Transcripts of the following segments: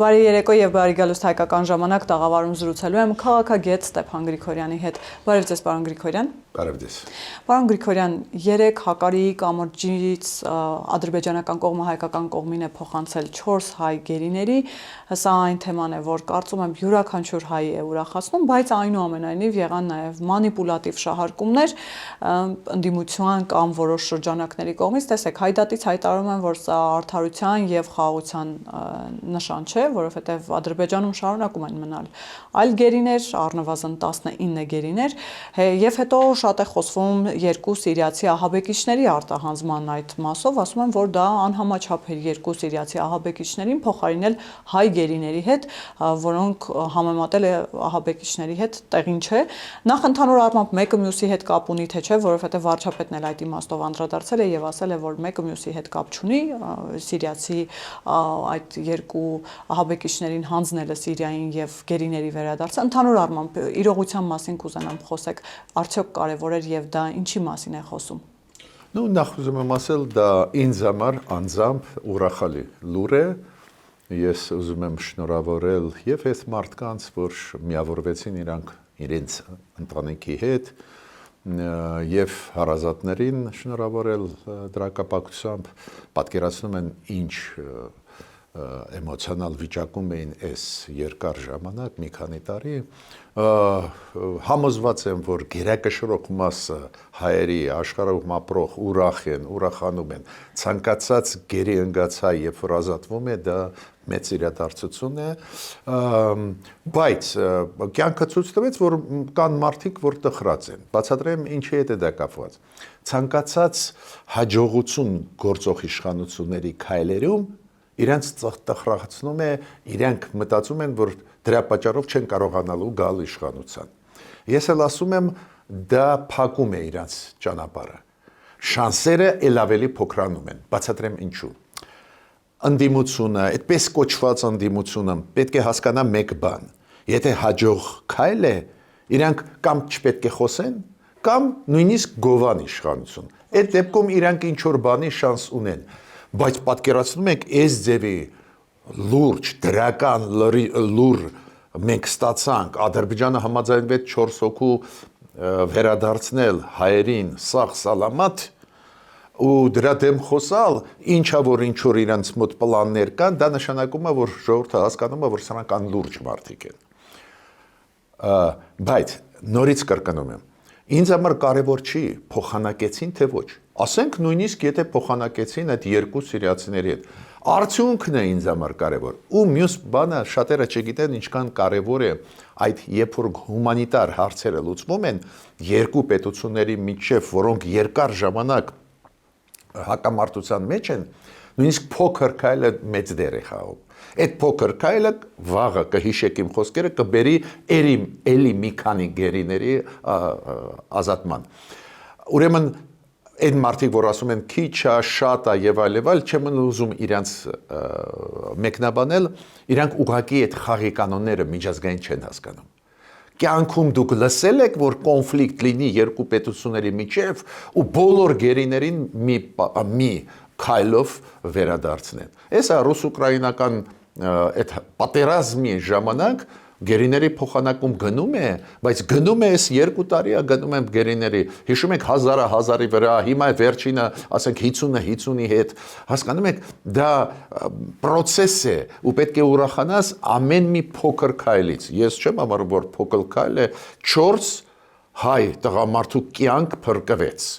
Բարի երեկո եւ բարի գալուստ հայկական ժամանակ տաղավարում զրուցելու եմ քաղաքագետ Ստեփան Գրիգորյանի հետ։ Բարև ձեզ, պարոն Գրիգորյան։ Բարև ձեզ։ Պարոն Գրիգորյան, 3 հակարի կամրջից ադրբեջանական կողմը հայկական կողմին է փոխանցել 4 հայ գերիների, սա այն թեման է, որ կարծում եմ յուրաքանչյուր հայ է ուրախացնում, բայց այնուամենայնիվ եղան նաեւ մանիպուլատիվ շահարկումներ ընդդիմության կամ որոշ շրջանակների կողմից, տեսեք, հայդատից հայտարարում են, որ սա արդարության եւ խաղաղության նշան չէ, որովհետեւ Ադրբեջանում շարունակում են մնալ այլ գերիներ, առնվազն 19 գերիներ, եւ հետո շատ է խոսվում 2 սիրիացի ահաբեկիչների արտահանձման այդ մասով, ասում են, որ դա անհամաչափ է 2 սիրիացի ահաբեկիչներին փոխարինել հայ գերիների հետ, որոնք համեմատել է ահաբեկիչների հետ տեղին չէ։ Նախ ընդհանուր առմամբ մեկը մյուսի հետ կապ ունի թե չէ, որովհետեւ վարչապետն էլ այդ իմաստով անդրադարձել է եւ ասել է, որ մեկը մյուսի հետ կապ չունի, սիրիացի այդ 2 ահաբեկիչներին հանձնելը Սիրիային եւ գերիների վերադարձը։ Ընդհանուր առմամբ իրողության մասին կուզենամ խոսեք, արդյոք կարևոր էր եւ դա ինչի մասին է խոսում։ Նախ ուզում եմ ասել, դա ինձ համար անձամբ ուրախալի լուր է։ Ես ուզում եմ շնորհավորել եւ այս մարդկանց, որ միավորվեցին իրենց ընտանիքի հետ եւ հարազատներին շնորհավորել դրա կապակցությամբ, պատկերացնում են ինչ էմոցիոնալ վիճակում էին այս երկար ժամանակ, մի քանի տարի, համոզված եմ, որ գերակշռող մասը հայերի աշխարհում ապրող ուրախանում են, ցանկացած գերի ընկած հայ, երբ որ ազատվում է, դա մեծ իրադարձություն է, բայց կյանքը ցույց տվեց, որ կան մարդիկ, որ տխրած են, բացատրեմ ինչի հետ է դա կապված, ցանկացած հաջողություն գործող իշխանությունների քայլերում իրենց տխրացնում է, իրենք մտածում են, որ դրա պատճառով չեն կարողանալու գալ իշխանության։ Ես էլ ասում եմ, դա փակում է իրենց ճանապարհը։ Շանսերը ել ավելի փոքրանում են, բացատրեմ ինչու։ Ընդդիմությունը, այդպես կոչված ընդդիմությունը պետք է հասկանա մեկ բան. եթե հաջող քայլ է, իրանք կամ չպետք է խոսեն, կամ նույնիսկ գովան իշխանություն։ Այդ դեպքում իրանք ինչ որ բանի շանս ունեն։ Բայց պատկերացնում եք այս ձևի լուրջ, դրական լուր մենք ստացանք, Ադրբեջանը համաձայնվեց 4 հոգու վերադարձնել հայերին սաղ սալամատ ու դրա դեմ խոսալ, ինչա որ ինչ որ իրանց մոտ պլաններ կան, դա նշանակում է, որ ժողովուրդը հասկանում է, որ սրանք անլուրջ մարդիկ են։ Բայց նորից կրկնում եմ, ինձ համար կարևոր չի փոխանակեցին թե ոչ։ Ասենք նույնիսկ եթե փոխանակեցին այդ 2 սիրիացիների հետ, արդյունքն է ինձ համար կարևոր։ Ու մյուս բանը շատերը չգիտեն ինչքան կարևոր է այդ երբ որ հումանիտար հարցերը լուծվում են 2 պետությունների միջև, որոնք երկար ժամանակ հակամարտության մեջ են, նույնիսկ փոքր քայլը մեծ դեր է խաղում։ Այդ փոքր քայլը վաղը կհիշեք իմ խոսքերը կբերի էլի մի քանի գերիների ազատման։ Ուրեմն այդ մարդիկ, որ ասում են քիչ է, շատ է եւ այլ, չեմ ուզում իրանց մեկնաբանել, իրանք ուղղակի այդ խաղի կանոնները միջազգային չեն հասկանում։ Կյանքում դուք լսել եք, որ կոնֆլիկտ լինի 2 պետությունների միջև ու բոլոր գերիներին մի քայլով վերադարձնեն։ Էսա ռուս-ուկրաինական այդ պատերազմի ժամանակ գերիների փոխանակում գնում է, բայց գնում է այս 2 տարի է գնում եմ գերիների, հիշում եք 1000-ի վրա, հիմա վերջինը, ասենք 50-ի հետ, հասկանում եք, դա process է ու պետք է ուրախանաս ամեն մի փոքր քայլից։ Ես չեմ համարում, որ փոքր քայլ է 4 հայ տղամարդու կյանք փրկվեց։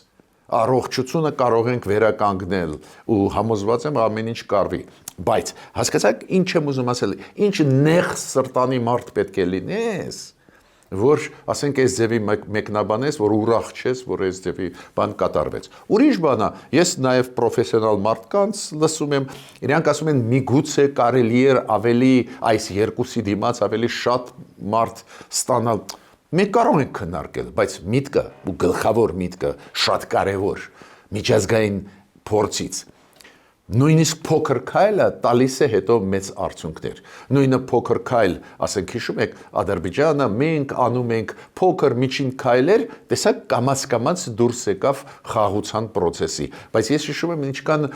Առողջությունը կարող ենք վերականգնել ու համոզված եմ ամեն ինչ կարվի։ Բայց հասկացաք ինչ եմ ուզում ասել, ինչ նեղ սրտանի մարդ պետք է լինես, որ ասենք այս ձևի մեկնաբանես, որ ուրախ չես, որ այս ձևի բան կատարվեց։ Ուրիշ բան է, ես նաև պրոֆեսիոնալ մարդկանց լսում եմ, իրանք ասում են միգուցե կարելի էր ավելի այս 2-ի դիմաց ավելի շատ մարդ ստանալ։ Մենք կարող ենք քննարկել, բայց միտքը ու գլխավոր միտքը շատ կարևոր միջազգային փորձից։ Նույնիսկ փոքր քայլը տալիս է հետո մեծ արդյունքներ։ Նույնը փոքր քայլ, ասենք հիշում եք, Ադրբեջանը մենք անում ենք փոքր միջին քայլեր, տեսակ կամաց դուրս եկավ խաղաղության process-ի։ Բայց ես հիշում եմ ինչքան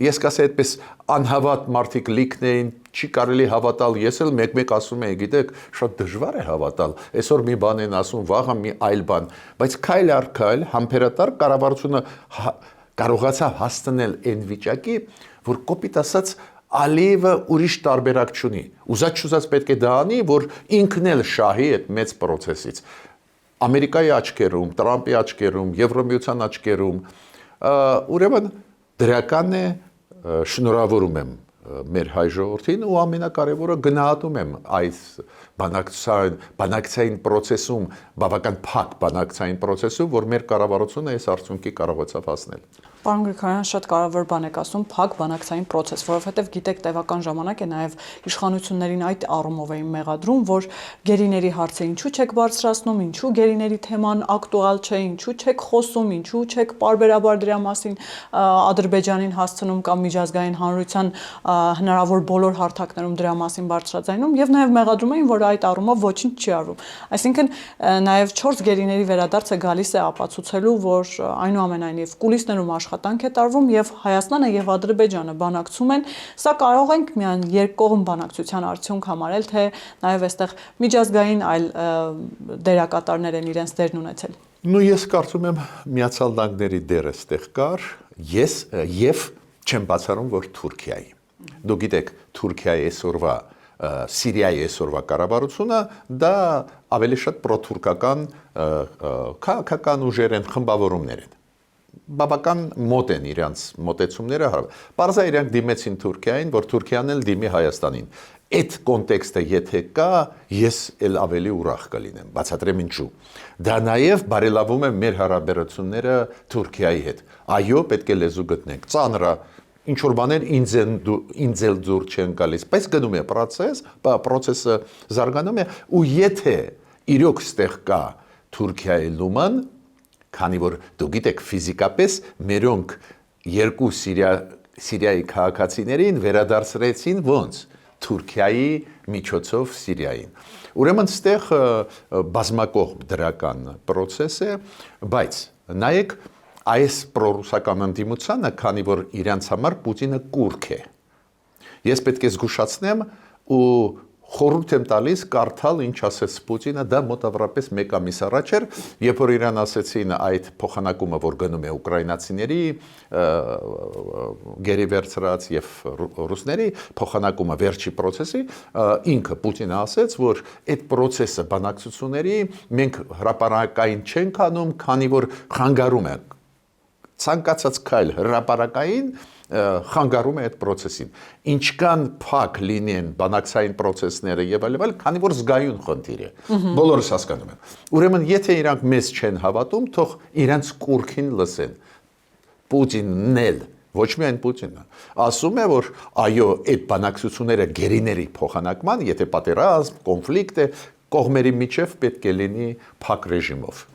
ես կասեի այդպես անհավատ մարդիկ լիքն էին, չի կարելի հավատալ, ես էլ մեկ-մեկ ասում եի, գիտեք, շատ դժվար է հավատալ։ Այսօր մի բան են ասում, վաղը մի այլ բան, բայց քայլ առ քայլ համբերատար կառավարությունը կարողացավ հասնել այն վիճակի, որ կոպիտ ասած Ալիևը ուրիշ տարբերակ չունի։ Ուզած պետք է դա անի, որ ինքն էլ շահի այդ մեծ process-ից։ Ամերիկայի աչքերում, Տրամպի աչքերում, Եվրոմիության աչքերում, ուրեմն դրական է, շնորհավորում եմ մեր հայ ժողովրդին ու ամենակարևորը գնահատում եմ այս բանակցային process-ում, բավական փակ բանակցային process-ում, որ մեր կառավարությունը այս արդյունքի կարողացավ հասնել։ Պարոն Գրիգորյան, շատ կարևոր բան եք ասում, փակ բանակցային process, որովհետև գիտեք, տևական ժամանակ է նաև իշխանություններին այդ առումով էին մեղադրում, որ գերիների հարցը ինչու չեք բարձրացնում, ինչու գերիների թեման ակտուալ չէ, ինչու չեք խոսում, ինչու չեք պարբերաբար դրա մասին Ադրբեջանին հասցնում կամ միջազգային հանրության հնարավոր բոլոր հարթակներում դրա մասին բարձրաձայնում եւ նաև մեղադրում էին, որ այդ առումով ոչինչ չի արվում։ Այսինքն նաև 4 գերիների վերադարձը գալիս է ապացուցելու, որ այնուամենայնիվ կուլիսներում աշխատանք է տարվում եւ Հայաստանը եւ Ադրբեջանը բանակցում են, սա կարող ենք միայն երկկողմ բանակցության արդյունք համարել, թե նաեւ այստեղ միջազգային այլ դերակատարներ են իրենց դերն ունեցել։ Նու ես կարծում եմ Միացյալ Նահանգների դերը այստեղ կար, ես եւ չեմ բացառում, որ Թուրքիայի։ Դուք գիտեք, Թուրքիայի այսօրվա Սիրիայի այսօրվա կառավարությունը դա ավելի շատ պրոթուրքական քաղաքական ուժեր են, խմբավորումներ են։ Բավական մոտ են իրանց մոտեցումները հարավ։ Պարզա իրանք դիմեցին Թուրքիային, որ Թուրքիան էլ դիմի Հայաստանին։ Այդ կոնտեքստը եթե կա, ես էլ ավելի ուրախ կլինեմ, բացատրեմ ինչու։ Դա նաև բարելավում է մեր հարաբերությունները Թուրքիայի հետ։ Այո, պետք է լեզու գտնենք։ Ծանր է, ինչ որ բաներ ինձ էլ դուր չեն գալիս, բայց գնում է process-ը զարգանում է ու եթե իրոք ստեղ կա Թուրքիայի լուման, քանի որ դու գիտեք ֆիզիկապես մերոնք երկու Սիրիայի քաղաքացիներին վերադարձրեցին ոնց Թուրքիայի միջոցով Սիրիային։ Ուրեմն ստեղ բազմակողմ դրական process է, բայց նայեք այս պրոռուսական ընդդիմությանը, քանի որ իրանց համար Պուտինը կուրք է։ Ես պետք է զգուշացնեմ ու խորհուրդ եմ տալիս կարդալ ինչ ասեց Պուտինը, դա մոտավորապես 1 ամիս առաջ էր, երբ որ իրան ասեցին այդ փոխանակումը, որ գնում է ուկրաինացիների գերի վերցրած եւ ռուսների փոխանակումը վերջի process-ի, ինքը Պուտինը ասեց, որ այդ process-ը բանակցությունների մենք հրապարակային չենք անում, քանի որ խանգարում է ցանկացած քայլ հրապարակային խանգարում է այդ process-ին։ Ինչքան փակ լինեն բանակցային process-ները եւ այլ, քանի որ զգայուն խնդիր է։ Բոլորս հասկանում են։ Ուրեմն եթե իրանք մեզ չեն հավատում, թող իրանց կուրքին լսեն։ Պուտինն էլ, ոչ միայն Պուտինը, ասում է, որ այո, այդ բանակցությունները գերիների փոխանակման, եթե պատերազմ, կոնֆլիկտ է, կողմերի միջև պետք է լինի փակ ռեժիմով։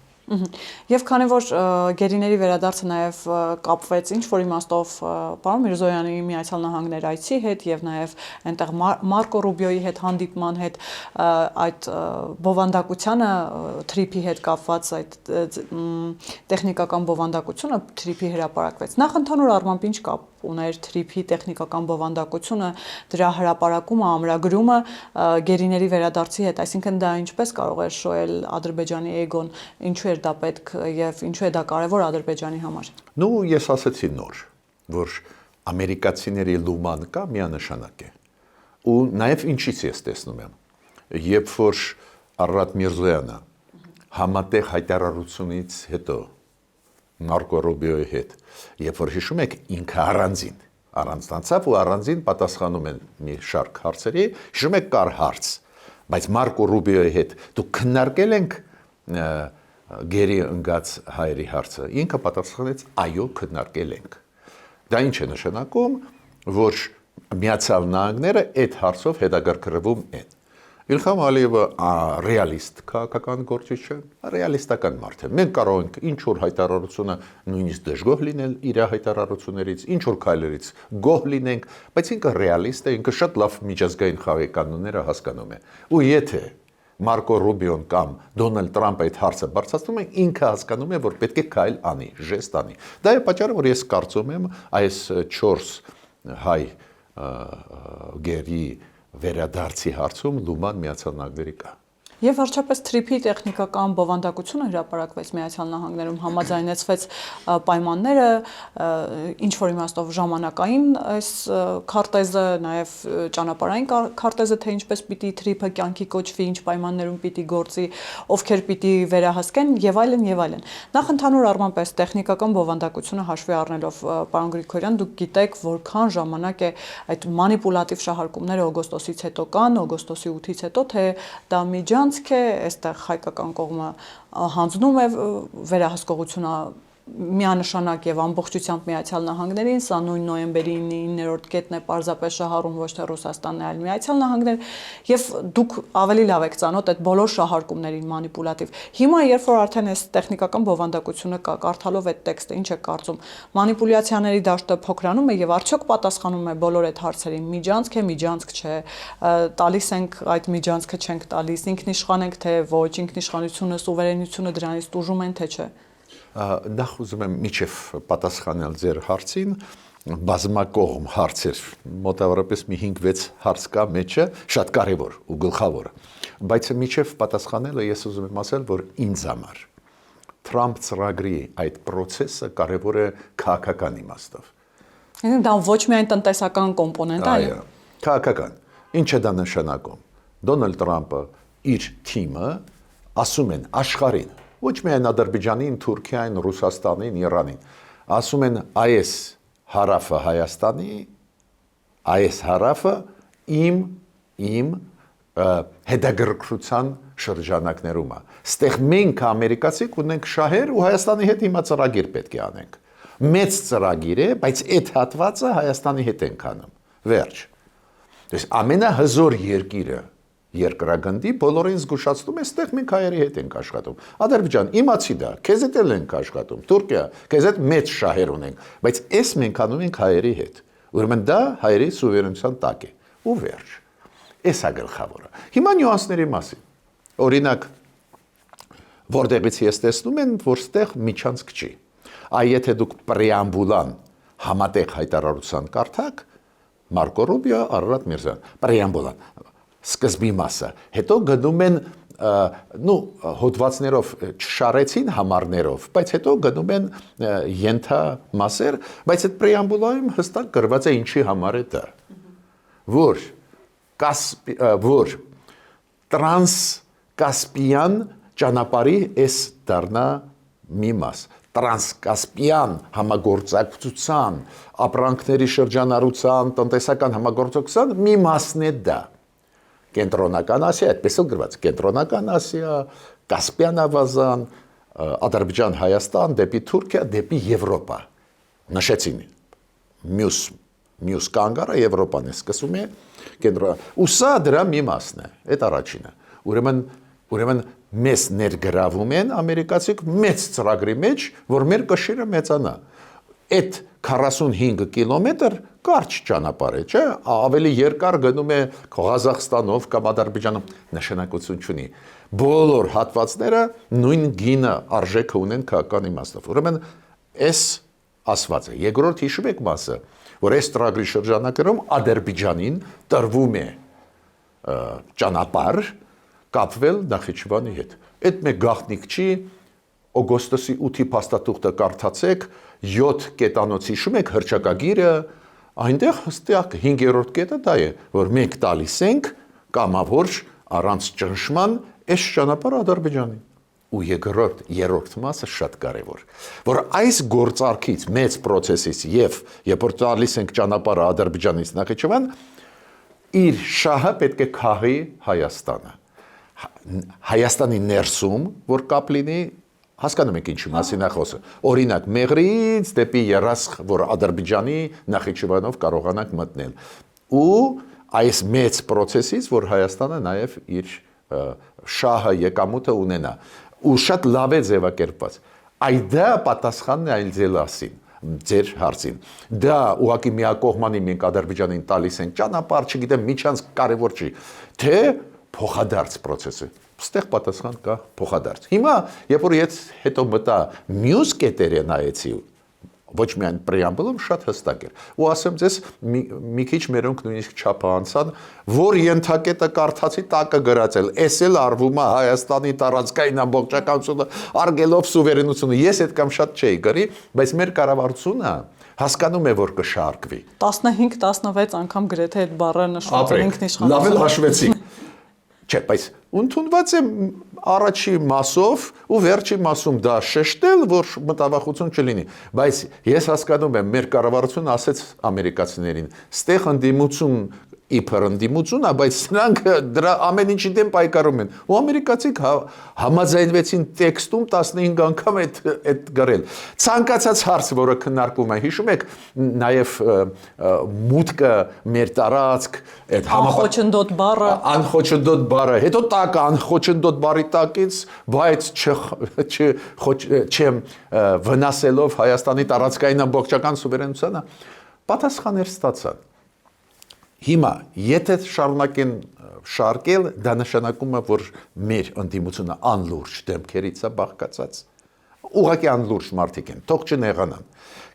Եվ քանի որ գերիների վերադարձը նաև կապվեց ինչ-որ իմաստով պարոն Միրզոյանի Միացյալ Նահանգներ այցի հետ եւ նաև այնտեղ Մարկո Ռուբիոյի հետ հանդիպման հետ այդ բովանդակությանը թրիփի հետ կապված այդ տեխնիկական բովանդակությունը թրիփի հրապարակվեց։ Նախ ընդհանուր առմամբ ինչ կապ ուներ թրիփի տեխնիկական բովանդակությունը, դրա հրապարակումը, ամրագրումը գերիների վերադարձի հետ, այսինքն դա ինչպես կարող էր շոյել Ադրբեջանի էգոն, ինչու էր դա պետք եւ ինչու է դա կարեւոր Ադրբեջանի համար։ Նու ես ասացի նոր, որ ամերիկացիների լուման կա միանշանակ է։ Ու նաեւ ինչից ես տեսնում եմ, երբ որ Արարատ Միրզոյանը համատեղ հայտարարությունից հետո Մարկո Ռուբիոյի հետ, երբ որ հիշում եք ինքը առանձնացավ ու առանձին պատասխանում են մի շարք հարցերի, հիշում եք կար հարց, բայց Մարկո Ռուբիոյի հետ դուք քննարկել ենք գերի ընկած հայերի հարցը, ինքը պատասխանեց այո քննարկել ենք։ Դա ինչ է նշանակում, որ Միացյալ Նահանգները այդ հարցով հետաքրքրվում են։ Իլխամ Ալիևը ռեալիստ քաղաքական գործիչ չէ, ռեալիստական մարդ է։ Մենք կարող ենք ինչ որ հայտարարությունը նույնիսկ դժգոհ լինել իր հայտարարություններից, ինչ որ քայլերից գոհ լինենք, բայց ինքը ռեալիստ է, ինքը շատ լավ միջազգային խաղի կանոնները հասկանում է։ Ու եթե Մարկո Ռուբիոն կամ Դոնալդ Տրամպը այդ հարցը բարձրացնում են, ինքը հասկանում է, որ պետք է քայլ անի, ժեստ անի։ Դա է պատճառը, որ ես կարծում եմ, այս 4 հայ գերի վերադարձի հարցում լուման Միացյալ Նահանգների կա։ Եվ վերջապես թրիփի տեխնիկական բովանդակությունը հրապարակվեց Միացյալ Նահանգներում, համաձայնեցվեց պայմանները, ինչ որ իմաստով ժամանակային այս քարտեզը, նաև ճանապարհային քարտեզը, թե ինչպես պիտի թրիփը կյանքի կոչվի, ինչ պայմաններում պիտի գործի, ովքեր պիտի վերահսկեն եւ այլն եւ այլն։ Նախ ընդհանուր առմամբ այս տեխնիկական բովանդակությունը հաշվի առնելով, պարոն Գրիգորյան, դուք գիտեք, որքան ժամանակ է այդ մանիպուլատիվ շահարկումները օգոստոսից հետո կան, օգոստոսի 8-ից հետո, թե դա միջանցք է, այստեղ հայկական կողմը հանձնում է վերահսկողությունը միանշանակ եւ ամբողջությամբ Միացյալ Նահանգներին, սա նույն նոյեմբերի 9-րդ կետն է պարզապես շահառում ոչ թե Ռուսաստանն է, այլ Միացյալ Նահանգներ, եւ դուք ավելի լավ եք ծանոթ այդ բոլոր շահարկումներին մանիպուլատիվ։ Հիմա երբ որ արդեն այս տեխնիկական բովանդակությունը կա, կարդալով այդ տեքստը, ինչ եք կարծում, մանիպուլյացիաների դաշտը փոքրանում է եւ արդյոք պատասխանում է բոլոր այդ հարցերին, միջանցք է, միջանցք չէ, տալիս ենք այդ միջանցքը, չենք տալիս, ինքնիշխան ենք թե ոչ, ինքնիշխանությունը, սուվերենությունը դրանից տուժում են թե չէ։ Նախ ուզում եմ միջև պատասխանել ձեր հարցին, բազմակողմ հարցեր, մոտավորապես մի 5-6 հարց կա մեջը, շատ կարևոր ու գլխավոր, բայց միջև պատասխանելը ես ուզում եմ ասել, որ ինձ համար Թրամփ ծրագրի այդ process-ը կարևոր է քաղաքական իմաստով։ Դա ոչ միայն տնտեսական կոմպոնենտ է, այլ քաղաքական։ Ինչ է դա նշանակում։ Դոնալդ Տրամպը իր թիմը ասում են աշխարհին, ոչ միայն Ադրբեջանին, Թուրքիային, Ռուսաստանին, Իրանին, ասում են այս հարավը Հայաստանի, այս հարավը իմ հետաքրքրության շրջանակներում է։ Ստեղ մենք ամերիկացիք ունենք շահեր ու Հայաստանի հետ հիմա ծրագիր պետք է անենք։ Մեծ ծրագիր է, բայց այդ հատվածը Հայաստանի հետ ենք անում։ Վերջ։ Դες ամենահզոր երկիրը երկրագնդի բոլորին զգուշացնում է, ստեղ մենք հայերի հետ ենք աշխատում։ Ադրբեջան, իմացի դա, քեզ հետ էլ ենք աշխատում։ Թուրքիա, քեզ հետ մեծ շահեր ունենք, բայց այս մենք անում ենք հայերի հետ։ Ուրեմն դա հայերի սուվերենության տակ է։ Ու վերջ։ Էս է գլխավորը։ Հիմա նյուանսների մասին։ Օրինակ, որտեղից ես տեսնում եմ, որ ստեղ միջանցք չի։ Այ եթե դուք պրեամբուլան համատեղ հայտարարության կարդաք, Մարկո Ռուբիո, Արարատ Միրզոյան, պրեամբուլան սկզբի մասը, հետո գնում են հոդվածներով չշարեցին համարներով, բայց հետո գնում են ենթամասեր, բայց այդ պրեամբուլայում հստակ գրված է ինչի համար է դա, որ տրանսկասպիան ճանապարհի էս դառնա մի մաս, տրանսկասպիան համագործակցության, ապրանքների շրջանառության, տնտեսական համագործակցության մի մասն է դա։ Կենտրոնական Ասիա, այդպես էլ գրված, Կենտրոնական Ասիա, Կասպիան ավազան, Ադրբեջան, Հայաստան, դեպի Թուրքիա, դեպի Եվրոպա։ Նշեցին, մյուս կանգառը Եվրոպան է սկսում է, ու սա դրա մի մասն է, այդ առաջինը։ Ուրեմն մեզ ներգրավում են ամերիկացիք մեծ ծրագրի մեջ, որ մեր կշիռը մեծանա։ Այդ 45 կիլոմետր կարճ ճանապարհ է, չէ՞, ավելի երկար գնում է Ղազախստանով կամ Ադրբեջանով, նշանակություն չունի։ Բոլոր հատվածները նույն գինը արժեքը ունեն քաղաքական իմաստով։ Ուրեմն այս ասված է։ Երկրորդ հիշում եք մասը, որ այս ծրագրի շրջանակներում Ադրբեջանին տրվում է ճանապարհ կապվել Նախիջևանի հետ։ Այդ մեկ գաղտնիք չի, օգոստոսի 8-ի փաստաթուղթը կարդացեք, 7 կետանոց հիշում եք հռչակագիրը, այնտեղ հստակ 5-րդ կետը դա է, որ մենք տալիս ենք կամավոր առանց ճնշման այս ճանապարհը Ադրբեջանին։ Ու երրորդ մասը շատ կարևոր, որ այս գործարքից մեծ process-ից եւ երբ որ տալիս ենք ճանապարհը Ադրբեջանից Նախիջևան, իր շահը պետք է քաղի Հայաստանը։ Հայաստանի ներսում, որ կապ լինի, հասկանում եք ինչի մասին է խոսքը։ Օրինակ, Մեղրիից դեպի Երասխ, որ Ադրբեջանի Նախիջևանով կարողանանք մտնել։ Ու այս մեծ process-ից, որ Հայաստանը նաև իր շահը եկամուտը ունենա ու շատ լավ է ձևակերպված այդ դա պատասխանն է այլ ձելասին ձեր հարցին դա ուղղակի միակողմանի մենք Ադրբեջանին տալիս ենք ճանապարհ չգիտեմ միջանց կարևոր չի թե փոխադարձ process-ը ստեղ պատասխան կա փոխադարձ հիմա երբ որ ես հետո մտա մյուս կետերը նայեցի ոչ միայն preamble-ում շատ հստակ էր ու ասեմ ձեզ մի քիչ մերոնք նույնիսկ չափը անցան որ ենթակետը կարդացի տակը գրածել էս էլ արվում է Հայաստանի տարածքային ամբողջականությունը արգելով սուվերենությունը ես այդ կամ շատ չէի գրի բայց մեր կառավարությունը հասկանում է որ կշարքվի 15-16 անգամ գրեթե այդ բառը նշված է ինքնիշխանություն լավ էլ հաշվեցի չէ բայց ընդունված է առաջի մասով ու վերջի մասում դա շեշտել որ մտավախություն չլինի բայց ես հասկանում եմ մեր կառավարությունը ասեց ամերիկացիներին ստեղ ընդդիմություն իբր ընդդիմություն, բայց նրանք դրա ամեն ինչի դեմ պայքարում են։ Ու ամերիկացիք համաձայնվեցին տեքստում 15 անգամ այդ գրել։ Ցանկացած հարց, որը քննարկվում է, հիշում եք, նաև մուտքը մեր տարածք, այդ անխոչնդոտ բառը, անխոչնդոտ բառը, հետո տակը անխոչնդոտ բառի տակից, բայց չեմ վնասելով Հայաստանի տարածքային ամբողջական սուվերենությանը, պատասխաներ ստացան։ Հիմա, եթե շարունակեն շարքել, դա նշանակում է, որ մեր ընդդիմությունը անլուրջ դեմքերից է բաղկացած։ Ուղղակի անլուրջ մարդիկ են, թող չնեղանան։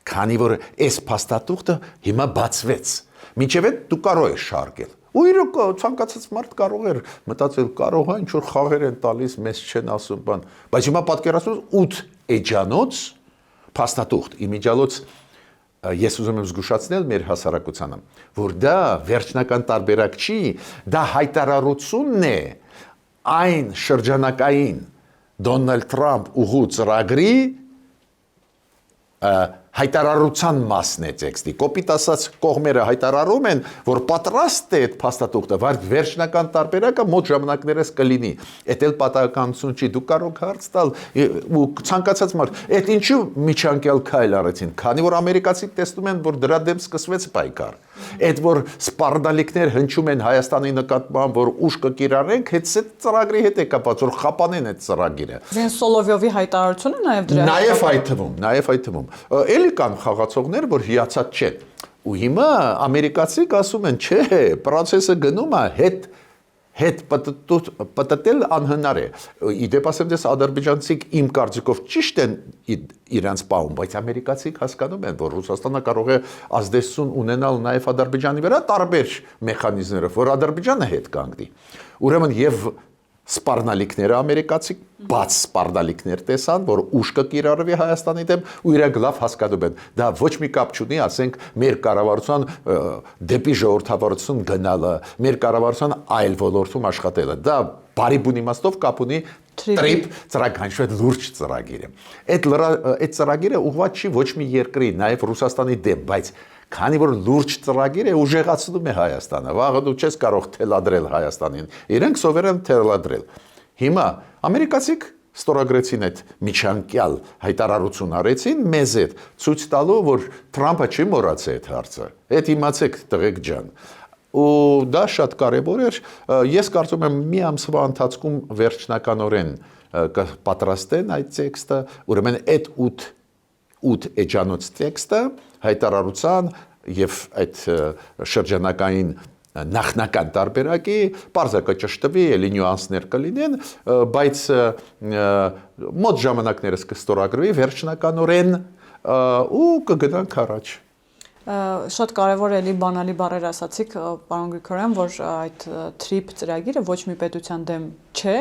Քանի որ այս փաստաթուղթը հիմա բացվեց, մինչև այդ դու կարող ես շարքել։ Ու իրոք ցանկացած մարդ կարող էր մտածել, կարող է ինչ որ խաղեր են տալիս, մեզ չեն ասում բան, բայց հիմա պատկերացրու 8 էջանոց փաստաթուղթ, իմիջիալոց ես ուզում եմ զգուշացնել մեր հասարակությանը, որ դա վերջնական տարբերակ չի, դա հայտարարությունն է այն շրջանակային Դոնալդ Թրամփ ուղու ծրագրի հայտարարության մասն է տեքստի։ Կոպիտ ասած կողմերը հայտարարում են, որ պատրաստ է այդ փաստաթուղթը, բայց վերջնական տարբերակը մոտ ժամանակներս կլինի։ Էդ էլ պատահականություն չի, դու կարող հարց տալ ու ցանկացած մարդ, այդ ինչու միջանկյալ քայլ արեցին, քանի որ ամերիկացիք տեսնում են, որ դրա դեմ սկսվեց պայքար։ Այդ որ սպարդալիկներ հնչում են Հայաստանի նկատմամբ, որ ուժ կկիրառենք, հետ ծրագրի հետ է կապված, որ խապանեն այդ ծրագիրը։ Ձեն Սոլովյովի հայտարարությունը նաև դրա Նաև այդ թվում։ Էլի կան խաղացողներ, որ հիացած չեն։ Ու հիմա ամերիկացիք ասում են, չէ, process-ը գնում է հետ պատտել անհնար է։ Իդեպ ասեմ դες ադրբեջանցիք իմ կարծիքով ճիշտ են իրանց պահում, բայց ամերիկացիք հասկանում են, որ Ռուսաստանը կարող է ազդեցություն ունենալ նաև Ադրբեջանի վրա տարբեր մեխանիզմներով, որ Ադրբեջանը հետ կանգնի։ Ուրեմն եւ սպառնալիքները ամերիկացիք բաց սպառնալիքներ տեսան, որ ուժ կկիրառվի Հայաստանի դեմ ու իրենք լավ հասկանում են։ Դա ոչ մի կապ չունի, ասենք, մեր կառավարության դեպի ժողովրդավարություն գնալը, մեր կառավարության այլ ոլորտում աշխատելը։ Դա բարի բուն իմաստով կապ ունի տրիպ ծրագիր, այդ լուրջ ծրագիր է։ Այդ ծրագիրը ուղղված չի ոչ մի երկրի, նաև Ռուսաստանի դեմ, բայց քանի որ լուրջ ծրագիր է ուժեղացնում է Հայաստանը, վաղը դու չես կարող թելադրել Հայաստանին, իրենք սովորեն թելադրել։ Հիմա ամերիկացիք ստորագրեցին այդ միջանկյալ հայտարարություն արեցին մեզ հետ, ցույց տալու, որ Թրամփը չի մոռացել այդ հարցը։ Այդ իմացեք տղեկ ջան։ Ու դա շատ կարևոր էր, ես կարծում եմ մի ամսվա ընթացքում վերջնականորեն կպատրաստեն այդ տեքստը, ուրեմն այդ 8 էջանոց տեքստը հայտարարության եւ այդ շրջանակային նախնական տարբերակի բարձակը ճշտվի, էլի նյուանսներ կլինեն, բայց մոտ ժամանակներս կստորագրվի վերջնականորեն ու կգնանք առաջ։ Շատ կարևոր էլի բանալի բառեր ասացիք, պարոն Գրիգորյան, որ այդ TRIP ծրագիրը ոչ մի պետության դեմ չէ,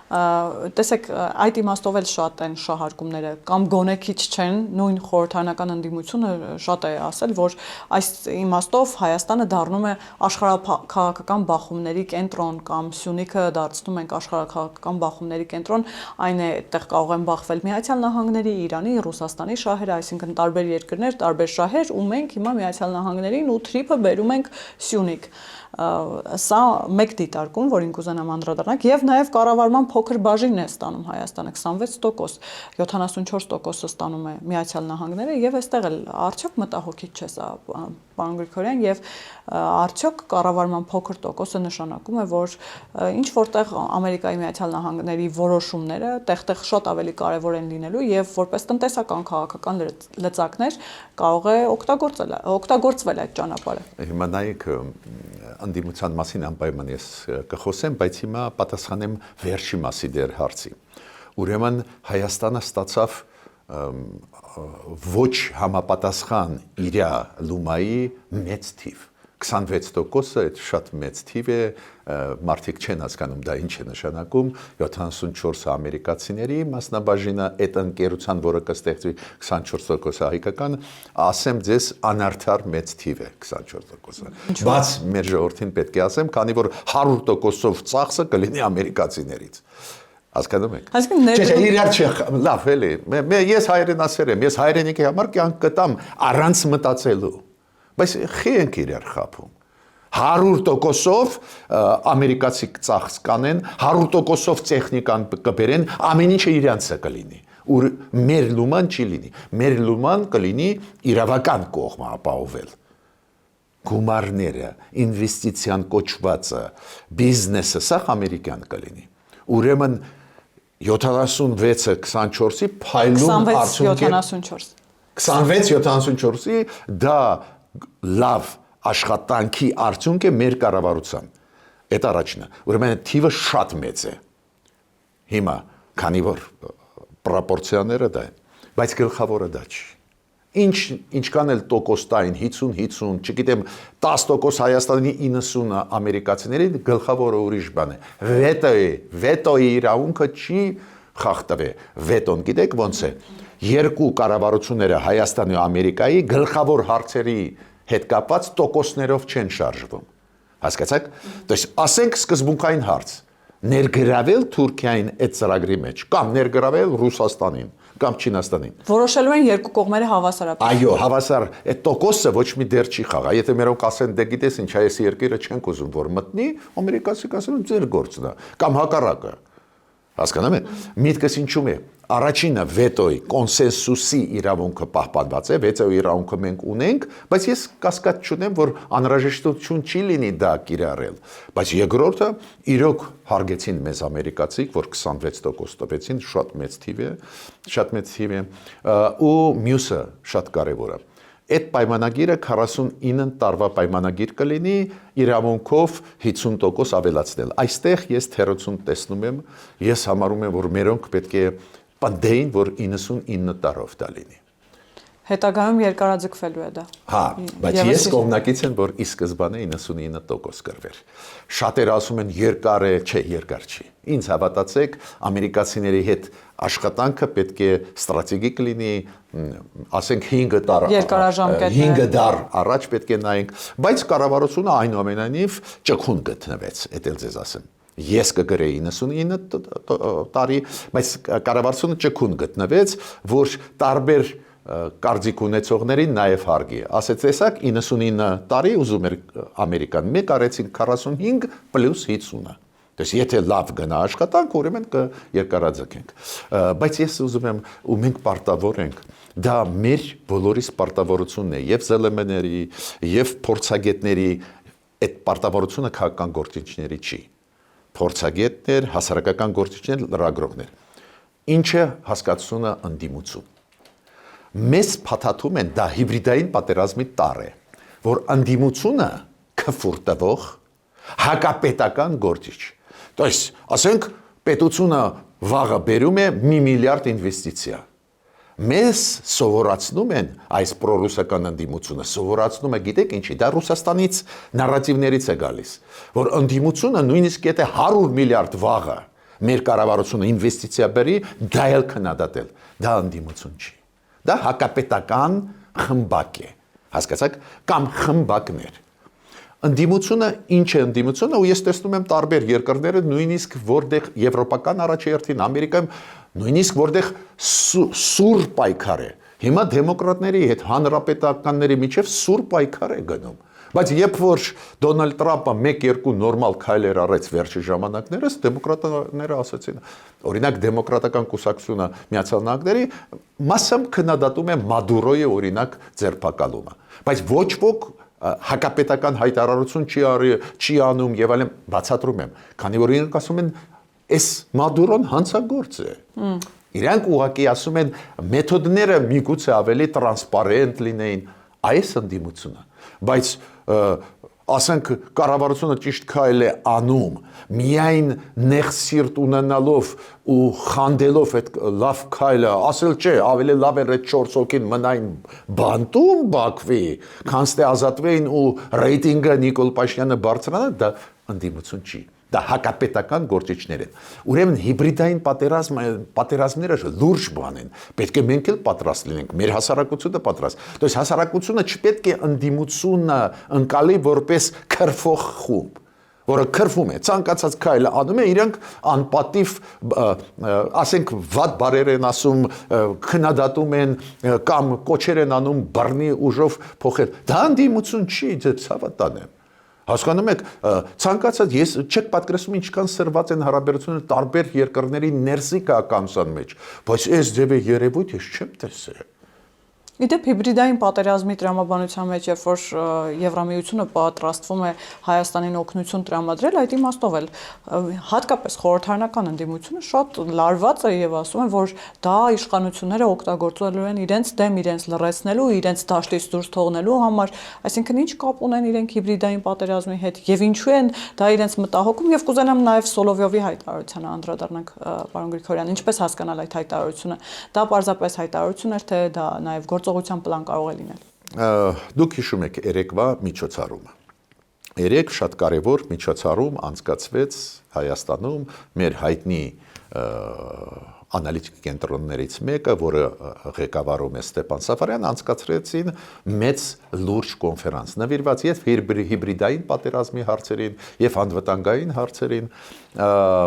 տեսեք, այդ իմաստով էլ շատ են շահարկումները, կամ գոնե քիչ չեն, նույն խորհրդարանական ընդդիմությունը շատ է ասել, որ այս իմաստով Հայաստանը դառնում է աշխարհաքաղաքական բախումների կենտրոն, կամ Սյունիքը դարձնում ենք աշխարհաքաղաքական բախումների կենտրոն, այն է, այդտեղ կարող են բախվել Միացյալ Նահանգների, Իրանի, Ռուսաստանի շահերը, այսինքն տարբեր երկրներ, տարբեր շահեր, ու մենք հիմա Միացյալ Նահանգներին ու TRIP-ը բերում ենք Սյունիք։ Սա մեկ դիտարկում, որին կուզենամ անդրադառնալ, եւ նաեւ կառավարման փոքր բաժին է ստանում Հայաստանը 26%, 74%-ը ստանում է Միացյալ Նահանգները եւ այստեղ էլ արդյոք մտահոգիչ չէ սա պարոն Գրիգորյան, եւ արդյոք կառավարման փոքր տոկոսը նշանակում է, որ ինչ որտեղ Ամերիկայի Միացյալ Նահանգների որոշումները տեղ-տեղ շատ ավելի կարևոր են լինելու եւ որպես տնտեսական քաղաքական լծակներ կարող է օգտագործվել այդ ճանապարհը։ Հիմա նայեք անդիմության մասին անպայման ես կխոսեմ, բայց հիմա պատասխանեմ վերջի մասի դեր հարցի։ Ուրեմն Հայաստանը ստացավ ոչ համապատասխան իր լումայի մեծ թիվ 26%-ը այդ շատ մեծ թիվ է, մարդիկ չեն հասկանում դա ինչ է նշանակում, 74-ը ամերիկացիների մասնաբաժինը, այդ ընկերության, որը կստեղծվի 24%-ը հայկական, ասեմ ձեզ անարդար մեծ թիվ է 24%-ը։ Բայց մեր ժողովրդին պետք է ասեմ, քանի որ 100%-ով ծախսը կլինի ամերիկացիներից։ Հասկանում եք։ Չէ, իրար չի, լավ, էլի։ Ես հայրենասեր եմ, ես հայրենիքի համար կյանք կտամ առանց մտածելու։ Բայց խի ենք իրար խափում։ 100%-ով ամերիկացի ծախս կանեն, 100%-ով տեխնիկան կբերեն, ամեն ինչը իրանցը կլինի։ Ու մեր լուման չի լինի։ Մեր լուման կլինի իրավական կողմը ապահովել։ Գումարները, ինվեստիցիան կոչվածը, բիզնեսը, սա ամերիկյան կլինի։ Ուրեմն 76-ը 24-ի փայլուն արդյունք 26-74-ի դա լավ աշխատանքի արդյունք է մեր կառավարության։ Այդ առաջինը։ Ուրեմն թիվը շատ մեծ է։ Հիմա, քանի որ պրոպորցիաները դա են, բայց գլխավորը դա չի։ Ինչքան էլ տոկոս տային 50, չգիտեմ 10% Հայաստանի 90-ը ամերիկացիների գլխավորը ուրիշ բան է։ Վետոյի իրավունքը չի խախտվել։ Վետոն գիտեք ոնց է։ Երկու կառավարությունները Հայաստանի ու Ամերիկայի գլխավոր հարցերի հետ կապված տոկոսներով չեն շարժվում։ Հասկացաք։ Դες ասենք սկզբունքային հարց։ Ներգրավել Թուրքիային այդ ծրագրի մեջ կամ ներգրավել Ռուսաստանին կամ Չինաստանին։ Որոշելու են երկու կողմերը հավասարապես։ Այո, հավասար, այդ տոկոսը ոչ մի դեր չի խաղա։ Եթե մերոնք ասեն, դե գիտես ինչ, այս երկիրը չենք ուզում որ մտնի, ամերիկացի կասեն ձեր գործն է, կամ հակառակը։ Հասկանում եք։ Միտքս ինչու՞մ է։ Առաջինը վետոյի կոնսենսուսի իրավունքը պահպանված է, վետոյի իրավունքը մենք ունենք, բայց ես կասկած չունեմ, որ անհրաժեշտություն չի լինի դա կիրառել։ Բայց երկրորդը իրոք հարգեցին մեզ ամերիկացիք, որ 26% տվեցին, շատ մեծ թիվ է, ու մյուսը շատ կարևոր է։ Այդ պայմանագիրը 49 տարվա պայմանագիր կլինի իրավունքով 50% ավելացնել։ Այստեղ ես թերություն տեսնում եմ, ես համարում եմ, որ մերոնք պետք է պնդեին, որ 99 տարով դա լինի։ Հետագայում երկարաձգվելու է դա։ Հա, բայց ես կողմնակից եմ, որ ի սկզբանե 99% կրվեր։ Շատերը ասում են երկար է, չէ, երկար չի։ Ինձ հավատացեք, ամերիկացիների հետ աշխատանքը պետք է ստրատեգիկ լինի, ասենք 5 տար 5 դար առաջ պետք է նայենք, բայց կառավարությունը այնուամենայնիվ ճկուն գտնվեց, դա էլ ձեզ ասեմ։ Ես կգրեի 99 տարի, բայց կառավարությունը ճկուն գտնվեց, որ տարբեր կարծիք ունեցողներին նաև հարգի։ Ասեց տեսակ 99 տարի ուզում էր Ամերիկան, մեկ արեցին 45 + 50-ը։ Դες եթե լավ գնա աշխատանք, ուրեմն կերկարաձգենք։ Բայց ես ուզում եմ ու մենք պարտավոր ենք, դա մեր բոլորիս պարտավորությունն է, եւ ԶԼՄ-ների, եւ փորձագետների, այդ պարտավորությունը քաղաքական գործիչների չի։ Փորձագետներ, հասարակական գործիչներ, լրագրողներ։ Ինչը հասկացությունը ընդդիմություն։ Մեզ փաթաթում են դա հիբրիդային պատերազմի տար է, որ ընդդիմությունը քֆուրտվող հակապետական գործիչ։ Դες ասենք պետությունը վաղը բերում է 1 միլիարդ ինվեստիցիա։ Մեզ սովորացնում են այս պրոռուսական ընդդիմությունը, սովորացնում է, գիտեք ինչի, դա Ռուսաստանից նարատիվներից է գալիս, որ ընդդիմությունը նույնիսկ եթե 100 միլիարդ վաղը մեր կառավարությունը ինվեստիցիա բերի, դա էլ քննադատել, դա ընդդիմություն չի։ Դա հակապետական խմբակ է, հասկացաք, կամ խմբակներ։ Ընդդիմությունը ինչ է ընդդիմությունը, ու ես տեսնում եմ տարբեր երկրները, նույնիսկ որտեղ եվրոպական առաջերտին, Ամերիկայում, նույնիսկ որտեղ սուր պայքար է։ Հիմա դեմոկրատների հետ հանրապետականների միջև սուր պայքար է գնում։ Բայց երբ որ Դոնալդ Տրամպը 1-2 նորմալ քայլեր արեց վերջի ժամանակներս, դեմոկրատները ասացին, օրինակ դեմոկրատական կուսակցությունը Միացյալ Նահանգների մասամբ քննադատում է Մադուրոյի օրինակ ձերբակալումը, բայց ոչ ոք հակապետական հայտարարություն չի անում եւ այլն, բացատրում եմ, քանի որ իրենք ասում են, այս Մադուրոն հանցագործ է։ Իրանք ուղղակի ասում են մեթոդները միգուցե ավելի տրանսպարենտ լինեին, այս ընդդիմությունը, բայց ասենք կառավարությունը ճիշտ քայլ է անում, միայն նեղ սիրտ ունենալով ու խանդելով այդ լավ քայլը, ասել չէ, ավելի լավ էր այդ 4 հոգին մնային բանտում Բաքվի, քան թե ազատվեին ու ռեյտինգը Նիկոլ Փաշինյանը բարձրանա, դա ընդդիմություն չի։ Դա հակապետական գործիչներ են։ Ուրեմն հիբրիդային պատերազմները լուրջ բան են։ Պետք է մենք էլ պատրաստ լինենք, մեր հասարակությունը պատրաստ։ То есть հասարակությունը չպետք է ընդդիմությունը ընկալի որպես քրֆող խումբ, որը քրվում է, ցանկացած քայլը անում է, իրենք անպատիվ, ասենք, վատ բարեր են ասում, քննադատում են կամ կոչեր են անում բռնի ուժով փոխել։ Դա ընդդիմություն չի, ձեզ հավատան եմ։ Հասկանում եք, ցանկացած ես չեք պատկերացնում ինչքան սրված են հարաբերությունները տարբեր երկրների ներսի քաղաքականության մեջ, բայց այս ձևի երևույթ ես չեմ տեսել։ Իդեպ հիբրիդային պատերազմի տրամաբանության մեջ, երբ որ Եվրամիությունը պատրաստվում է Հայաստանին օգնություն տրամադրել, այդ իմաստով էլ հատկապես խորհրդարանական ընդդիմությունը շատ լարված է եւ ասում են, որ դա իշխանությունները օգտագործելու են իրենց դեմ, իրենց լռեցնելու, իրենց դաշտից դուրս թողնելու համար, այսինքն ինչ կապ ունեն իրենք հիբրիդային պատերազմի հետ եւ ինչու են դա իրենց մտահոգում եւ կուզենամ նաեւ Սոլովյովի հայտարարությանը անդրադառնանք, պարոն Գրիգորյան, ինչպես հասկանալ այդ հայտարարությունը։ Դա պարզապես հայտարարություն էր, թե դա նաեւ գործողության պլան կարող է լինել։ Դուք հիշում եք երեկվա միջոցառումը։ Երեք շատ կարևոր միջոցառում անցկացվեց Հայաստանում մեր հայտնի անալիտիկ կենտրոններից մեկը, որը ղեկավարում է Ստեփան Սաֆարյանը, անցկացրեցին մեծ լուրջ կոնֆերանս, նվիրված եւ հիբրիդային պատերազմի հարցերին եւ անվտանգային հարցերին,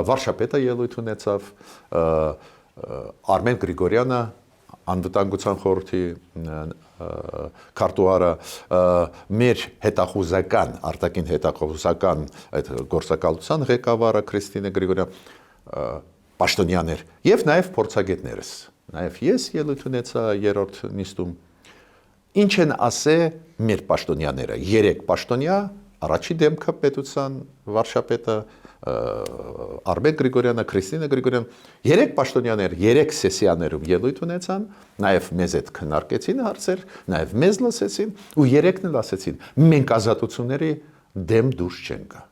վարչապետը ելույթ ունեցավ, Արմեն Գրիգորյանը, անվտանգության խորհրդի քարտուղարը, մեր հետախուզական, արտաքին հետախուզական այդ գործակալության ղեկավարը Քրիստինե Գրիգորյան, պաշտոնյաներ եւ նաեւ փորձագետներս, նաեւ ես ելույթ ունեցա երրորդ նիստում։ Ինչ են ասել մեր պաշտոնյաները, 3 պաշտոնյա, առաջի դեմքը պետության վարչապետը Արմեն Գրիգորյանը, Քրիստինե Գրիգորյան, 3 պաշտոնյաներ, 3 սեսիաներում ելույթ ունեցան, նաև մեզ հետ քննարկեցին հարցեր, նաև մեզ լսեցին ու 3-ն էլ ասեցին, մենք ազատությունների դեմ դուրս չենք գա։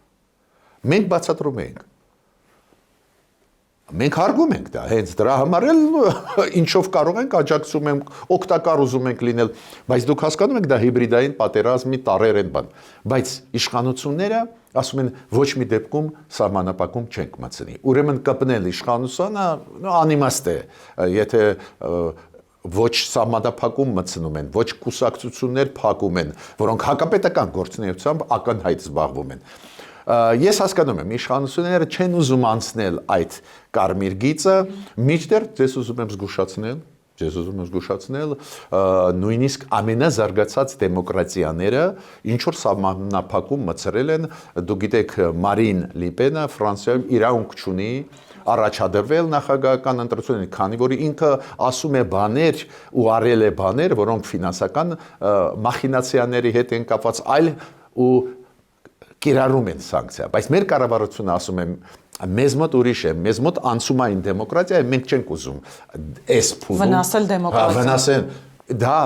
Մենք բացատրում ենք։ Մենք հարգում ենք դա, հենց դրա համար էլ ինչով կարող ենք աջակցում ենք, օգտակար ուզում ենք լինել, բայց դուք հասկանում եք դա հիբրիդային պատերազմի տարեր են բան, բայց իշխանությունները ասում են ոչ մի դեպքում սահմանապակում չենք մտցնի։ Ուրեմն կպնել իշխանությունը անիմաստ է, եթե ոչ սահմանապակում մտցնում են, ոչ կուսակցություններ փակում են, որոնք հակապետական գործունեությամբ ակնհայտ զբաղվում են։ Ես հասկանում եմ, իշխանությունները չեն ուզում անցնել այդ կարմիր գիծը, մինչդեռ ձեզ ուզում եմ զգուշացնել, նույնիսկ ամենազարգացած դեմոկրատիաները ինչ որ սահմանափակում մտցրել են, դուք գիտեք Մարին Լիպենը Ֆրանսիայում իրավունք չունի առաջադրվել նախագահական ընտրություններին, քանի որ ինքը ասում է բաներ ու արել է բաներ, որոնք ֆինանսական մախինացիաների հետ են կապված, այլ ու կիրառում են սանկցիա, բայց մեր կառավարությունը ասում է մեզ մոտ ուրիշ է, մեզ մոտ անցումային դեմոկրատիա է, մենք չենք ուզում այս փուլում վնասել դեմոկրատիան։ Վնասել, դա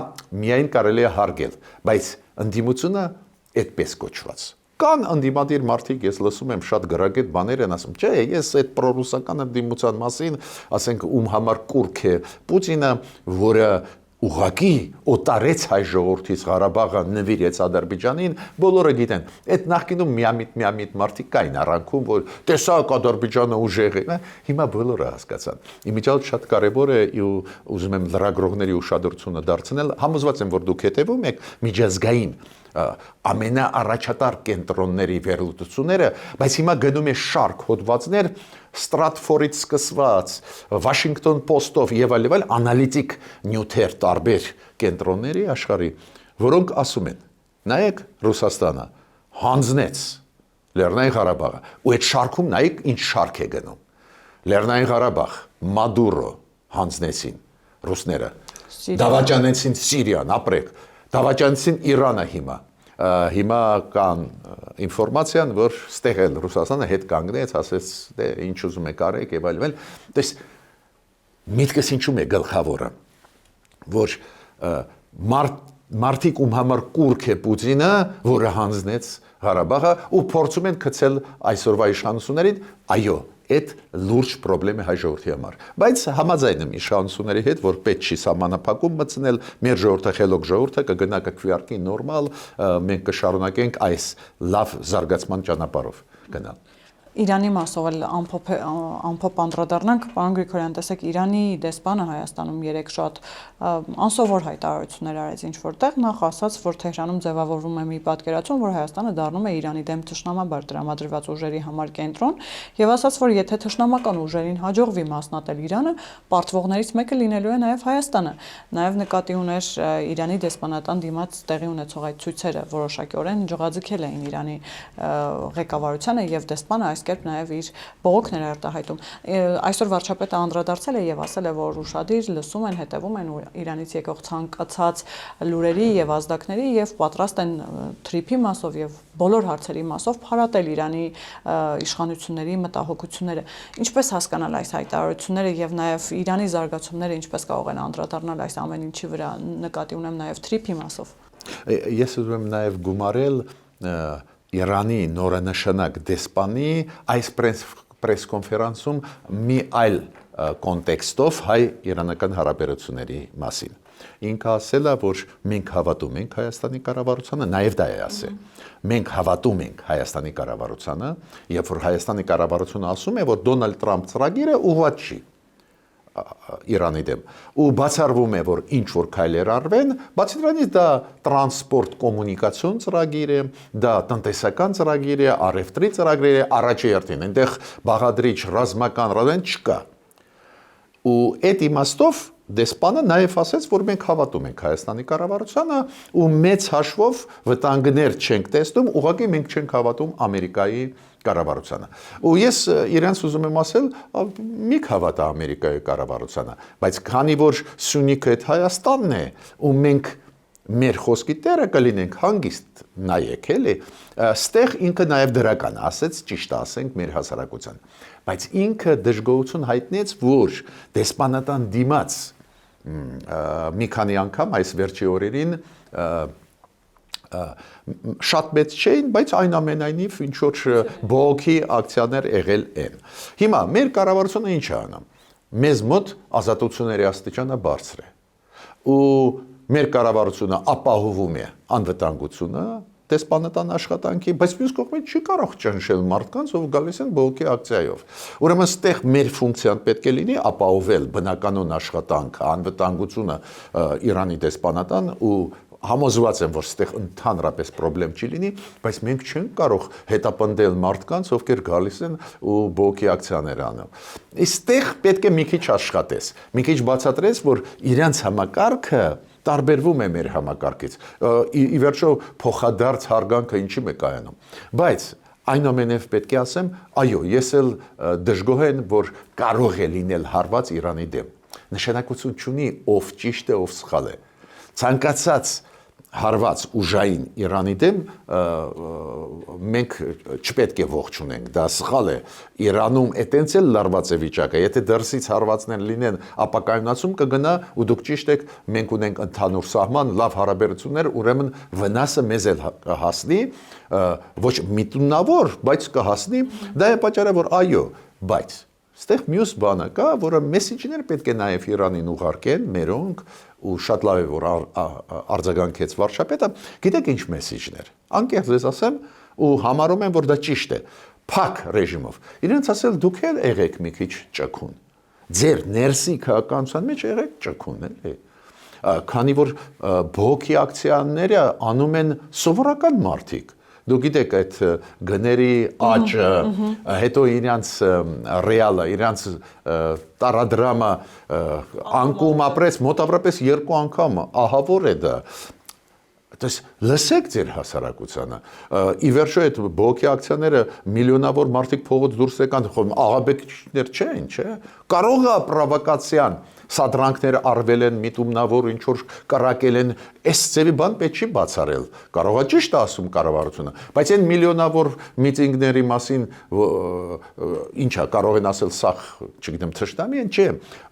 միայն կարելի է հարգել, բայց ընդդիմությունը այդպես կոչված։ Կան ընդդիմադիր մարդիկ, ես լսում եմ շատ գրագետ բաներ են ասում, չէ, ես այդ պրոռուսական ընդդիմության մասին, ասենք ում համար կուրք է Պուտինը, որը ուղղակի օտարեց հայ ժողովրդից Ղարաբաղը նվիրեց Ադրբեջանին, բոլորը գիտեն։ Այդ նախկինում միամիտ մարդիկ կային առանքում, որ տեսակ Ադրբեջանը ուժեղ է, հիմա բոլորը հասկացան։ Իմիջիալ շատ կարևոր է ու ուզում եմ լրագրողների ուշադրությունը դարձնել, համոզված եմ, որ դուք հետևում եք միջազգային ամենաառաջատար կենտրոնների վերլուծությունները, բայց հիմա գնում է շարք հոդվածներ Ստրատֆորից սկսված, Վաշինգտոն Պոստով եւ այլ անալիտիկ նյութեր տարբեր կենտրոնների աշխարհի, որոնք ասում են, նայեք Ռուսաստանը հանձնեց Լեռնային Ղարաբաղը, ու այդ շարքում նայեք ինչ շարք է գնում։ Լեռնային Ղարաբաղ, Մադուրո հանձնեցին ռուսները, դավաճանեցին Սիրիան, ապրեք, դավաճանեցին Իրանը հիմա, հիմա կան ինֆորմացիան, որ ստեղ էլ Ռուսաստանը հետ կանգնեց, ասեց, դե ինչ ուզում եք արեք եւ այլն։ Դες միտքս ինչու՞մ է գլխավորը, որ մարդիկ ում համար կուրք է Պուտինը, որը հանձնեց Ղարաբաղը ու փորձում են գցել այսօրվա իշխանություններին, այո, այդ լուրջ խնդրեմ է հայ ժողովրդի համար։ Բայց համաձայն եմ իշխանությունների հետ, որ պետք չի սահմանափակում մտցնել, մեր ժողովուրդը խելոք ժողովուրդը կգնա կքվեարկի նորմալ, մենք կշարունակենք այս լավ զարգացման ճանապարհով գնալ։ Իրանի մասով էլ ամփոփ անդրադառնանք, պարոն Գրիգորյան, տեսեք, Իրանի դեսպանը Հայաստանում երեք շատ անսովոր հայտարարություններ արեց ինչ որտեղ, նախ ասաց, որ Թեհրանում ձևավորվում է մի պատկերացում, որ Հայաստանը դառնում է Իրանի դեմ թշնամաբար տրամադրված ուժերի համար կենտրոն, եւ ասաց, որ եթե թշնամական ուժերին հաջողվի մասնատել Իրանը, պարտվողներից մեկը լինելու է նաեւ Հայաստանը։ Նաեւ նկատի ուներ Իրանի դեսպանատան դիմաց տեղի ունեցող այդ ցույցերը որոշակիորեն ջղաձգել էին Իրանի ղեկավարությանը եւ դեսպանը այս կերպ նաև իր բողոքն էր արտահայտում։ Այսօր վարչապետը անդրադարձել է եւ ասել է, որ ուշադիր լսում են, հետևում են Իրանից եկող ցանկացած լուրերի եւ ազդակների եւ պատրաստ են թրիփի մասով եւ բոլոր հարցերի մասով փարատել Իրանի իշխանությունների մտահոգությունները։ Ինչպես հասկանալ այս հայտարարությունները եւ նաև Իրանի զարգացումները ինչպես կարող են անդրադառնալ այս ամեն ինչի վրա, նկատի ունեմ նաև թրիփի մասով։ Ես ուզում եմ նաև գումարել Իրանի նորանշանակ դեսպանի այս պրես կոնֆերանսում մի այլ կոնտեքստով հայ-իրանական հարաբերությունների մասին։ Ինքը ասել է, որ մենք հավատում ենք Հայաստանի կառավարությանը, նաև դա է ասել։ Մենք հավատում ենք Հայաստանի կառավարությանը, երբ որ Հայաստանի կառավարությունը ասում է, որ Դոնալդ Թրամփ ծրագիրը ուղղված չի Իրանի դեմ ու բացառվում է, որ ինչ որ քայլեր արվեն, բացի դրանից դա տրանսպորտ կոմունիկացիոն ծրագիր է, դա տնտեսական ծրագիր է, առևտրի ծրագիր է, առաջի հերթին, այնտեղ բաղադրիչ ռազմական ռադեն չկա։ Ու այդ իմաստով դեսպանը նաև ասաց, որ մենք հավատում ենք Հայաստանի կառավարությանը ու մեծ հաշվով վտանգներ չենք տեսնում, ուղղակի մենք չենք հավատում Ամերիկայի կառավարությանը։ Ու ես իրենց ուզում եմ ասել, մի հավատա Ամերիկայի կառավարությանը, բայց քանի որ Սյունիքը այդ Հայաստանն է, ու մենք մեր խոսքի տերը կլինենք հանգիստ նայեք, էլի, ստեղ ինքը նաև դրական ասեց, ճիշտ ասենք մեր հասարակության։ Բայց ինքը դժգոհություն հայտնեց, որ դեսպանատան դիմաց մի քանի անգամ այս վերջի օրերին շատ մեծ չէին, բայց այնուամենայնիվ ինչ որ բողոքի ակցիաներ եղել են։ Հիմա մեր կառավարությունը ինչ է անում։ Մեզ մոտ ազատությունների աստիճանը բարձր է։ Ու մեր կառավարությունը ապահովում է անվտանգությունը դեսպանատան աշխատանքի, բայց մյուս կողմից չի կարող ճնշել մարդկանց, ով գալիս են բողոքի ակցիայով։ Ուրեմն ստեղ մեր ֆունկցիան պետք է լինի ապահովել բնականոն աշխատանքը, անվտանգությունը Իրանի դեսպանատան ու համոզված եմ, որ ստեղ ընդհանրապես խնդրեմ չի լինի, բայց մենք չենք կարող հետապնդել մարդկանց, ովքեր գալիս են ու բողոքի ակցիաներ անում։ Այստեղ պետք է մի քիչ աշխատես, մի քիչ բացատրես, որ իրանց համակարգը տարբերվում է մեր համակարգից։ Ի վերջո փոխադարձ հարգանքը ինչի է կայանում։ Բայց այնուամենայնիվ պետք է ասեմ, այո, ես էլ դժգոհ եմ, որ կարող է լինել հարված Իրանի դեմ։ Նշանակություն չունի ով ճիշտ է, ով սխալ է։ Ցանկացած հարված ուժային Իրանի դեմ մենք չպետք է ողջունենք, դա սխալ է։ Իրանում այտենց էլ լարված է վիճակը, եթե դրսից հարվածներ լինեն, ապա կայունացում կգնա ու դուք ճիշտ եք, մենք ունենք ընդհանուր սահման, լավ հարաբերություններ, ուրեմն վնասը մեզ էլ հասնի, ոչ միտումնավոր, բայց կհասնի, դա է պատճառը, որ այո, բայց ստեղ մյուս բանը կա, որը մեսիջներ պետք է նաև Իրանին ուղարկեն, մերոնք ու շատ լավ է, որ արձագանքեց վարչապետը, գիտեք ինչ մեսիջներ, անկեղծ ես ասեմ ու համարում եմ, որ դա ճիշտ է, փակ ռեժիմով, իրենց ասել դուք էլ եղեք մի քիչ ճկուն, ձեր ներսի քաղաքականության մեջ եղեք ճկուն, էլի, քանի որ բողոքի ակցիաները անում են սովորական մարդիկ, դուք գիտեք այդ գների աճը, հետո իրանց ռեալը, իրանց տարադրամը անկում ապրեց մոտավորապես 2 անգամ, ահավոր է դա։ Դες լսեք ձեր հասարակությանը։ Ի վերջո այդ բողոքի ակցիաները միլիոնավոր մարդիկ փողոց դուրս եկան, աղաբեկիչներ չեն, չէ՞։ Կարող է պրովոկացիան սադրանքներ արվել են, միտումնավոր ինչ որ կրակել են, այս ծևի բան պետք չի բացառել։ Կարող է ճիշտ ասում կառավարությունը, բայց այն միլիոնավոր միտինգների մասին ինչա կարող են ասել սա, չգիտեմ, թշնամի են, չէ։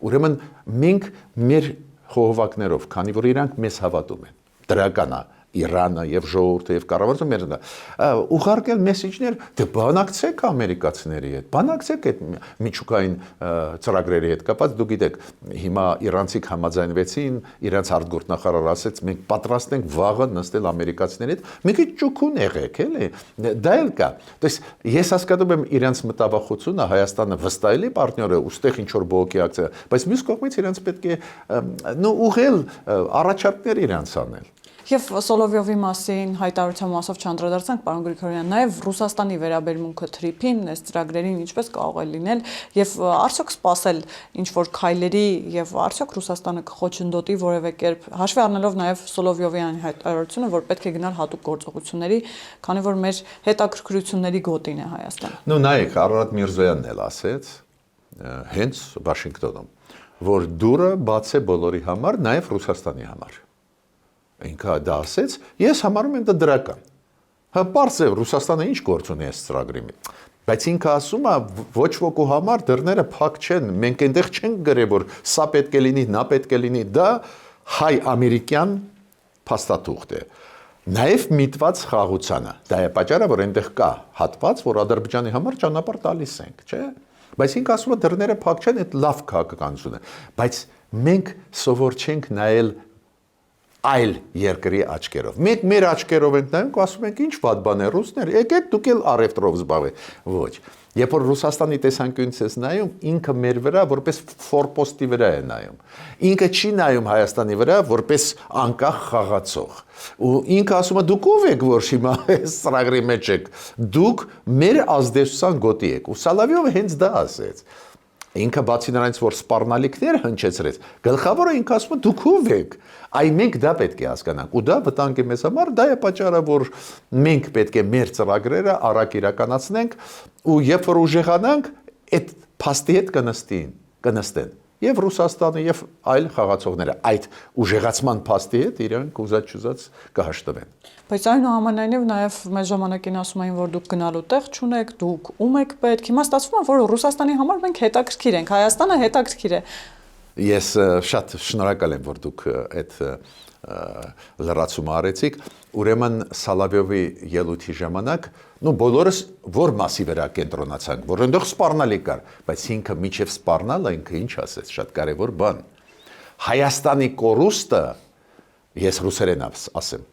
Ուրեմն մենք մեր խողովակներով, քանի որ իրանք մեզ հավատում են, դրական է Իրանը եւ ժողովուրդը եւ կառավարությունը մերն ուղարկել մեսեջներ, դե բանակցեք ամերիկացիների հետ, բանակցեք այդ միջուկային ծրագրերի հետ կապված, դուք գիտեք, հիմա իրանցիք համաձայնվեցին, իրանց արտգործնախարարը ասեց, մենք պատրաստ ենք վաղը նստել ամերիկացիների հետ, մի քիչ ճուքուն եղեք, էլի, դա էլ կա։ Դες ես հասկանում եմ իրանց մտավախությունը, Հայաստանը վստահելի պարտներ է, ուստեղ ինչ որ բողոքի ակցիա, բայց մյուս կողմից իրանց պետք է ուղղել առաջարկներ իրանց անել։ Եվ Սոլովյովի մասին հայտարարության մասով չանդրադարձանք, պարոն Գրիգորյան, նաև Ռուսաստանի վերաբերմունքը թրիփին, այս ծրագրերին ինչպես կարող է լինել եւ արդյոք սпасել ինչ որ քայլերի եւ արդյոք Ռուսաստանը կխոչընդոտի որևէ կերպ, հաշվի առնելով նաև Սոլովյովի հայտարարությունը, որ պետք է գնալ հատուկ գործողությունների, քանի որ մեր հետաքրքրությունների գոտին է Հայաստանը։ Ну նայեք, Արարատ Միրզոյանն էլ ասեց հենց Վաշինգտոնում, որ դուրը բաց է բոլորի համար, նաև Ռուսաստանի համար։ Ինքը դա ասեց, ես համարում եմ դա դրական։ Հա պարզ է Ռուսաստանը ինչ գործ ունի այս ծրագրի մեջ։ Բայց ինքը ասում է ոչ ոքի համար դռները փակ չեն, մենք այնտեղ չենք գրել, որ սա պետք է լինի, նա պետք է լինի, դա հայ-ամերիկյան փաստաթուղթ է։ Նաև միտված խաղաղությանը։ Դա է պատճառը, որ այնտեղ կա հատված, որ Ադրբեջանի համար ճանապարհ տալիս ենք, չէ՞։ Բայց ինքը ասում է դռները փակ չեն, այդ լավ քաղաքականություն է։ Բայց մենք սովոր չենք նայել այլ երկրի աչքերով։ Մենք մեր աչքերով ենք նայում, ասում ենք ինչ վատ բան է ռուսներ, եկեք դուք էլ առևտրով զբաղվեք։ Ոչ։ Երբ որ Ռուսաստանի տեսանկյունից ես նայում, ինքը մեր վրա որպես ֆորպոստի վրա է նայում։ Ինքը չի նայում Հայաստանի վրա որպես անկախ խաղացող։ Ու ինքը ասում է դուք ով եք, որ հիմա այս ծրագրի մեջ եք։ Դուք մեր ազդեցության գոտի եք։ Ու Սալավյովը հենց դա ասեց։ Ինքը բացի նրանից, որ սպառնալիքներ հնչեցրեց, գլխավորը ինքը ասում է դուք ով եք։ Այ մենք դա պետք է հասկանանք, ու դա վտանգ է մեզ համար, դա է պատճառը, որ մենք պետք է մեր ծրագրերը արագ իրականացնենք, ու երբ որ ուժեղանանք, այդ փաստի հետ կնստեն եւ Ռուսաստանը եւ այլ խաղացողները այդ ուժեղացման փաստի հետ իրանք ուզած-չուզած կհաշտվեն։ Բայց այնուամենայնիվ նաև մեր ժամանակին ասում էին, որ դուք գնալու տեղ չունեք, դուք ում եք պետք։ Հիմա ստացվում է, որ Ռուսաստանի համար մենք հետաքրքիր ենք, Հայաստանը հետաքրքիր է։ Ես շատ շնորհակալ եմ, որ դուք այդ լրացումը արեցիք, ուրեմն Սալավյովի ելույթի ժամանակ, բոլորս որ մասի վրա կենտրոնացանք, որ այնտեղ սպառնալիք կար, բայց ինքը միջև սպառնալը ինքը ինչ ասեց, շատ կարևոր բան։ Հայաստանի կորուստը, ես ռուսերեն ասեմ,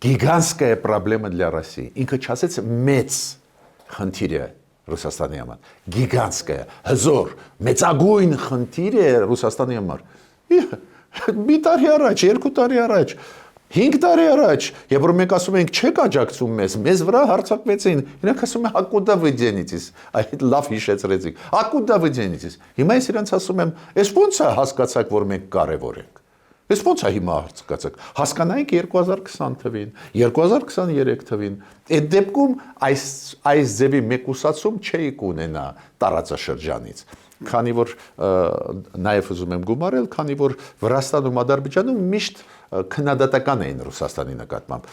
գիգանտская проблема для России։ Ինքը չասեց մեծ խնդիր է Ռուսաստանի համար, գիգանտская, հզոր, մեծագույն խնդիր է Ռուսաստանի համար։ Մի տարի առաջ, 2 տարի առաջ, 5 տարի առաջ, երբ որ մենք ասում ենք չեք աջակցում մեզ վրա հարձակվեցին, իրանք ասում են «Ակուդա вы денетесь», այդ լավ հիշեցրեցիք, «Ակուդա вы денетесь»։ Հիմա ես իրանց ասում եմ, «Էս ո՞նց է հասկացաք, որ մենք կարևոր ենք»։ Էս ո՞նց է հիմա հասկացաք։ Հասկանայինք 2020 թվին, 2023 թվին։ Այդ դեպքում այս ձևի մեկուսացում չէի կունենա տարածաշրջանից։ Քանի որ նաև ուզում եմ գումարել, քանի որ Վրաստանում, Ադրբեջանում միշտ քննադատական էին Ռուսաստանի նկատմամբ։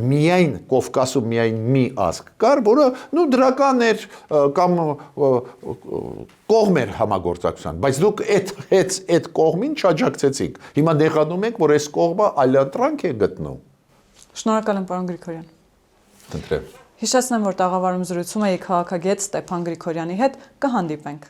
Միայն Կովկասում միայն մի ազգ կար, որը դրական էր կամ կողմ էր համագործակցության, բայց դուք այդ կողմին չաջակցեցիք։ Հիմա նեղանում եք, որ այս կողմը այլընտրանք է գտնում։ Շնորհակալ եմ, պարոն Գրիգորյան։ Խնդրեմ։ Հիշեցնեմ, որ տաղավարում զրուցում էի քաղաքագետ Ստեփան Գրիգորյանի հետ, կհանդիպենք։